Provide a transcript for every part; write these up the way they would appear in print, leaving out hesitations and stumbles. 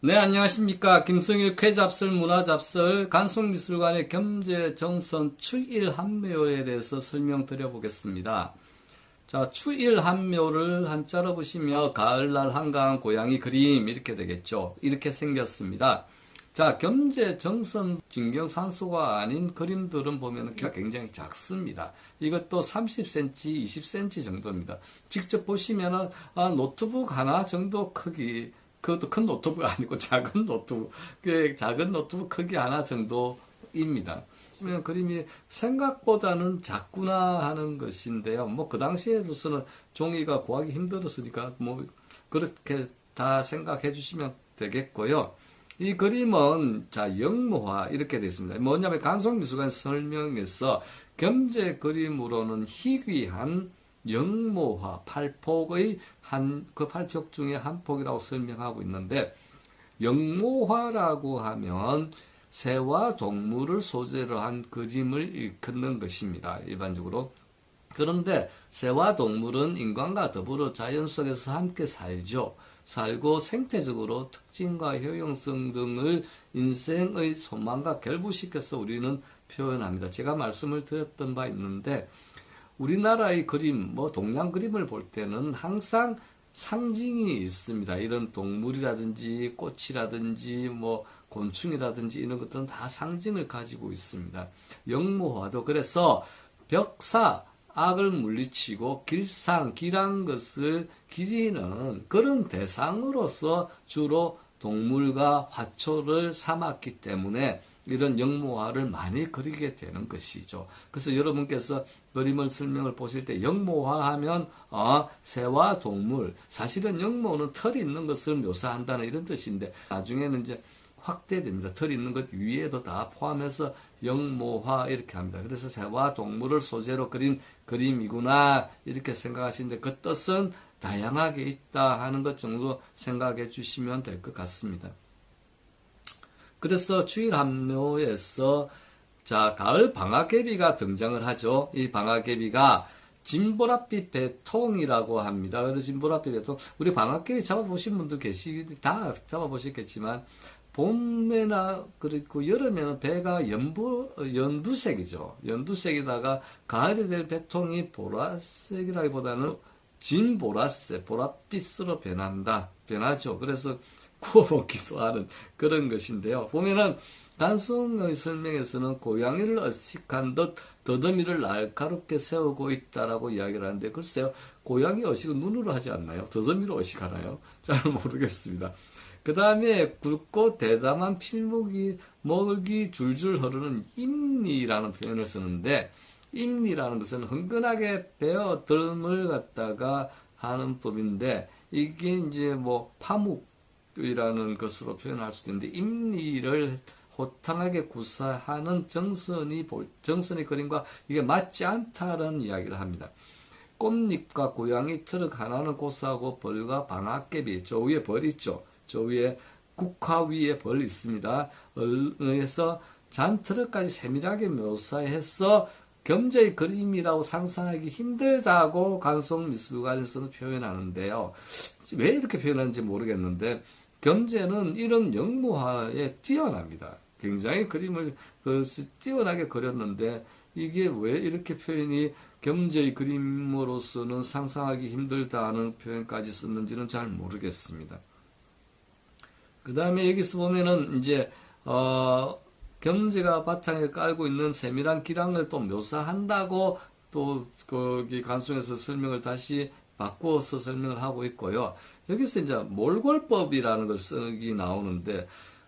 네, 안녕하십니까. 김성일 쾌잡설, 문화잡설, 간송미술관의 겸재정선 추일한묘에 대해서 설명드려 보겠습니다. 자, 추일한묘를 한자로 보시면 가을날 한가한 고양이 그림 이렇게 되겠죠. 이렇게 생겼습니다. 자, 겸재정선 진경산수가 아닌 그림들은 보면 굉장히 작습니다. 이것도 30cm, 20cm 정도입니다. 직접 보시면 노트북 하나 정도 크기, 그것도 큰 노트북 아니고 작은 노트북, 작은 노트북 크기 하나 정도입니다. 그러면 그림이 생각보다는 작구나 하는 것인데요. 뭐 그 당시에로서는 종이가 구하기 힘들었으니까 뭐 그렇게 다 생각해 주시면 되겠고요. 이 그림은 자 영모화 이렇게 되어 있습니다. 뭐냐면 간송미술관 설명에서 겸재 그림으로는 희귀한 영모화 8폭의 그 8폭 중에 한 폭이라고 설명하고 있는데, 영모화라고 하면 새와 동물을 소재로 한 그림을 일컫는 것입니다. 일반적으로. 그런데 새와 동물은 인간과 더불어 자연 속에서 함께 살고 생태적으로 특징과 효용성 등을 인생의 소망과 결부시켜서 우리는 표현합니다. 제가 말씀을 드렸던 바 있는데, 우리나라의 그림, 뭐 동양 그림을 볼 때는 항상 상징이 있습니다. 이런 동물이라든지 꽃이라든지 뭐 곤충이라든지 이런 것들은 다 상징을 가지고 있습니다. 영모화도 그래서 벽사, 악을 물리치고 길한 것을 기리는 그런 대상으로서 주로 동물과 화초를 삼았기 때문에 이런 영모화를 많이 그리게 되는 것이죠. 그래서 여러분께서 그림을 설명을 보실 때 영모화 하면 새와 동물, 사실은 영모는 털이 있는 것을 묘사한다는 이런 뜻인데 나중에는 이제 확대됩니다. 털이 있는 것 위에도 다 포함해서 영모화 이렇게 합니다. 그래서 새와 동물을 소재로 그린 그림이구나 이렇게 생각하시는데 그 뜻은 다양하게 있다 하는 것 정도 생각해 주시면 될 것 같습니다. 그래서 추일한묘에서 자, 가을 방아개비가 등장을 하죠. 이 방아개비가 진보랏빛 배통이라고 합니다. 그래서 진보랏빛 배통, 우리 방아개비 잡아보신 분들 다 잡아보셨겠지만, 봄에나 그리고 여름에는 배가 연두색이죠. 연두색에다가 가을이 될 배통이 보라색이라기보다는 진보라색, 보랏빛으로 변하죠. 그래서 구워먹기도 하는 그런 것인데요. 보면은 간송의 설명에서는 고양이를 의식한 듯 더듬이를 날카롭게 세우고 있다라고 이야기를 하는데, 글쎄요, 고양이 의식은 눈으로 하지 않나요? 더듬이로 의식하나요? 잘 모르겠습니다. 그 다음에 굵고 대담한 필목이 먹이 줄줄 흐르는 임리라는 표현을 쓰는데, 임리라는 것은 흥건하게 베어들음을 갖다가 하는 법인데, 이게 이제 뭐 파묵이라는 것으로 표현할 수도 있는데, 임리를 호탕하게 구사하는 정선이 그림과 이게 맞지 않다는 이야기를 합니다. 꽃잎과 고양이 트럭 하나는 고사하고 벌과 방아깨비, 저 위에 벌 있죠. 저 위에 국화 위에 벌 있습니다. 그래서 잔트럭까지 세밀하게 묘사해서 겸재의 그림이라고 상상하기 힘들다고 간송미술관에서는 표현하는데요. 왜 이렇게 표현하는지 모르겠는데, 겸재는 이런 영모화에 뛰어납니다. 굉장히 그림을 뛰어나게 그렸는데, 이게 왜 이렇게 표현이 겸재의 그림으로서는 상상하기 힘들다는 표현까지 썼는지는 잘 모르겠습니다. 그 다음에 여기서 보면은 이제 겸재가 바탕에 깔고 있는 세밀한 기량을 또 묘사한다고 또 거기 간송에서 설명을 다시 바꾸어서 설명을 하고 있고요. 여기서 이제 몰골법이라는 걸 쓰기 나오는데,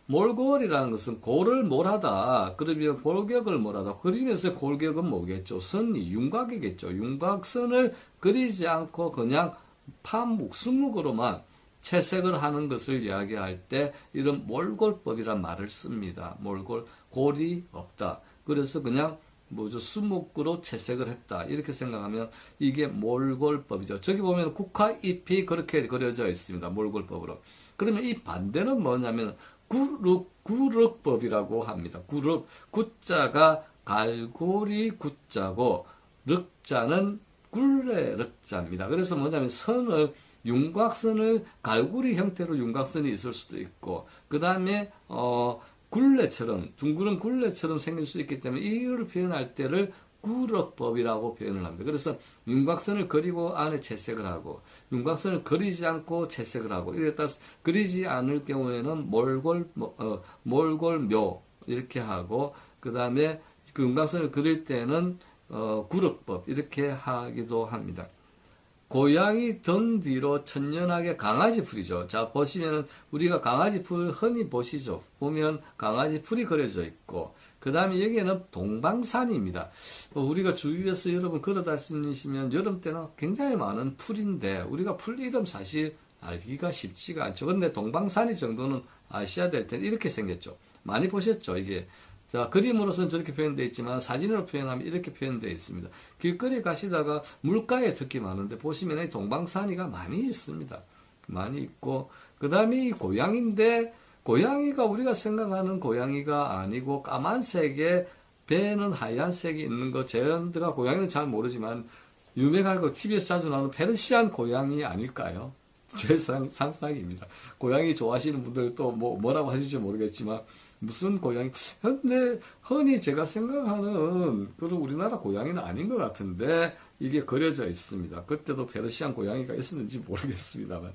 몰골이라는 것은 골을 몰하다, 그러면 골격을 몰하다. 그림에서 골격은 뭐겠죠? 선이 윤곽이겠죠. 윤곽선을 그리지 않고 그냥 파묵, 수묵으로만 채색을 하는 것을 이야기할 때 이런 몰골법이란 말을 씁니다. 골이 없다. 그래서 그냥 수묵으로 채색을 했다. 이렇게 생각하면 이게 몰골법이죠. 저기 보면 국화잎이 그렇게 그려져 있습니다. 몰골법으로. 그러면 이 반대는 뭐냐면 구륵법이라고 합니다. 구자가 갈고리 구자고 륵자는 굴레 륵자입니다. 그래서 뭐냐면 선을 윤곽선을 갈고리 형태로 윤곽선이 있을 수도 있고, 그 다음에 굴레처럼, 둥그런 굴레처럼 생길 수 있기 때문에 이를 표현할 때를 구럭법이라고 표현을 합니다. 그래서 윤곽선을 그리고 안에 채색을 하고, 윤곽선을 그리지 않고 채색을 하고, 이에 따라서 그리지 않을 경우에는 몰골묘 이렇게 하고, 그 다음에 그 윤곽선을 그릴 때는 구럭법 이렇게 하기도 합니다. 고양이 등 뒤로 천연하게 강아지 풀이죠. 자, 보시면은 우리가 강아지 풀 흔히 보시죠. 보면 강아지 풀이 그려져 있고, 그 다음에 여기에는 동방산입니다. 우리가 주위에서 여러분 걸어 다니시면 여름 때는 굉장히 많은 풀인데, 우리가 풀 이름 사실 알기가 쉽지가 않죠. 근데 동방산이 정도는 아셔야 될 텐데, 이렇게 생겼죠. 많이 보셨죠, 이게. 자, 그림으로서는 저렇게 표현되어 있지만 사진으로 표현하면 이렇게 표현되어 있습니다. 길거리 가시다가 물가에 특히 많은데 보시면 이 동방산이가 많이 있습니다. 많이 있고, 그 다음에 이 고양이인데, 고양이가 우리가 생각하는 고양이가 아니고 까만색에 배는 하얀색이 있는 거, 제가 고양이는 잘 모르지만 유명하고 TV에서 자주 나오는 페르시안 고양이 아닐까요? 제 상상입니다. 고양이 좋아하시는 분들 또 뭐라고 하실지 모르겠지만, 무슨 고양이? 근데 흔히 제가 생각하는 그런 우리나라 고양이는 아닌 것 같은데 이게 그려져 있습니다. 그때도 페르시안 고양이가 있었는지 모르겠습니다만.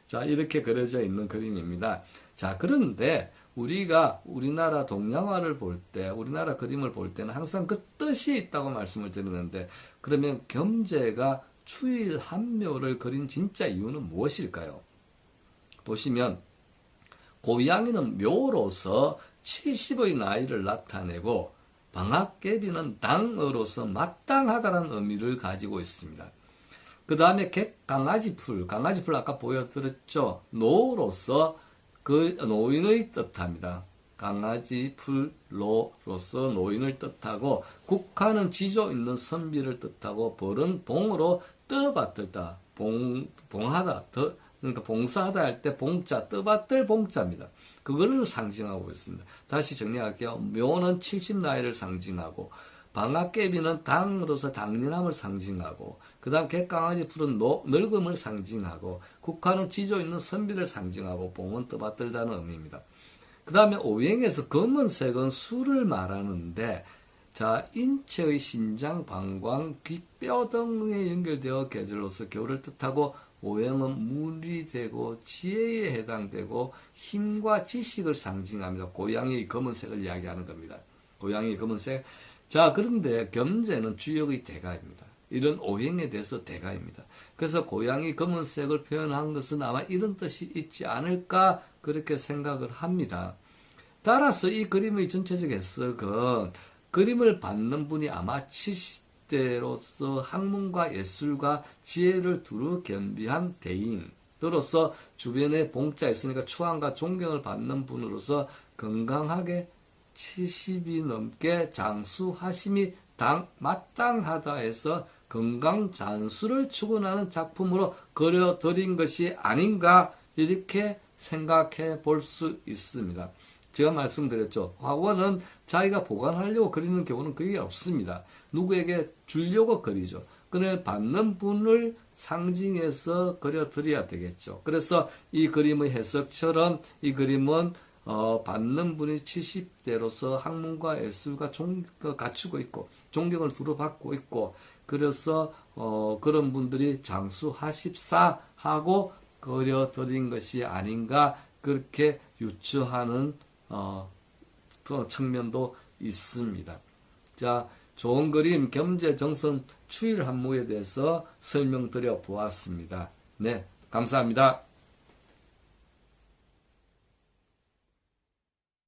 자, 이렇게 그려져 있는 그림입니다. 자, 그런데 우리가 우리나라 동양화를 볼 때, 우리나라 그림을 볼 때는 항상 그 뜻이 있다고 말씀을 드리는데, 그러면 겸재가 추일한묘를 그린 진짜 이유는 무엇일까요? 보시면 고양이는 묘로서 70의 나이를 나타내고 방학개비는 당으로서 마땅하다는 의미를 가지고 있습니다. 그 다음에 강아지풀 아까 보여드렸죠. 노로서 그 노인의 뜻합니다. 강아지풀로로서 노인을 뜻하고, 국화는 지조 있는 선비를 뜻하고, 벌은 봉으로 떠받들다, 봉하다, 그러니까 봉사하다 할 때 봉자, 떠받들 봉자입니다. 그거를 상징하고 있습니다. 다시 정리할게요. 묘는 70 나이를 상징하고, 방앗개비는 당으로서 당연함을 상징하고, 그 다음 갯강아지 풀은 늙음을 상징하고, 국화는 지조 있는 선비를 상징하고, 봉은 떠받들다는 의미입니다. 그 다음에 오행에서 검은색은 수를 말하는데, 자, 인체의 신장, 방광, 귀, 뼈 등에 연결되어 계절로서 겨울을 뜻하고, 오행은 물이 되고 지혜에 해당되고 힘과 지식을 상징합니다. 고양이 검은색을 이야기하는 겁니다. 고양이 검은색. 자, 그런데 겸재는 주역의 대가입니다. 이런 오행에 대해서 대가입니다. 그래서 고양이 검은색을 표현한 것은 아마 이런 뜻이 있지 않을까 그렇게 생각을 합니다. 따라서 이 그림의 전체적 해석은 그림을 받는 분이 아마 70대로서 학문과 예술과 지혜를 두루 겸비한 대인으로서 주변에 봉자 있으니까 추앙과 존경을 받는 분으로서 건강하게 70이 넘게 장수하심이 마땅하다 해서 건강장수를 추구하는 작품으로 그려드린 것이 아닌가 이렇게 생각해 볼 수 있습니다. 제가 말씀드렸죠. 화원은 자기가 보관하려고 그리는 경우는 거의 없습니다. 누구에게 주려고 그리죠. 그래 받는 분을 상징해서 그려드려야 되겠죠. 그래서 이 그림의 해석처럼 이 그림은 받는 분이 70대로서 학문과 예술과 갖추고 있고 존경을 두루 받고 있고 그래서 그런 분들이 장수하십사 하고 그려드린 것이 아닌가 그렇게 유추하는 그 측면도 있습니다. 자, 좋은 그림 겸재정선 추일한무에 대해서 설명드려 보았습니다. 네, 감사합니다.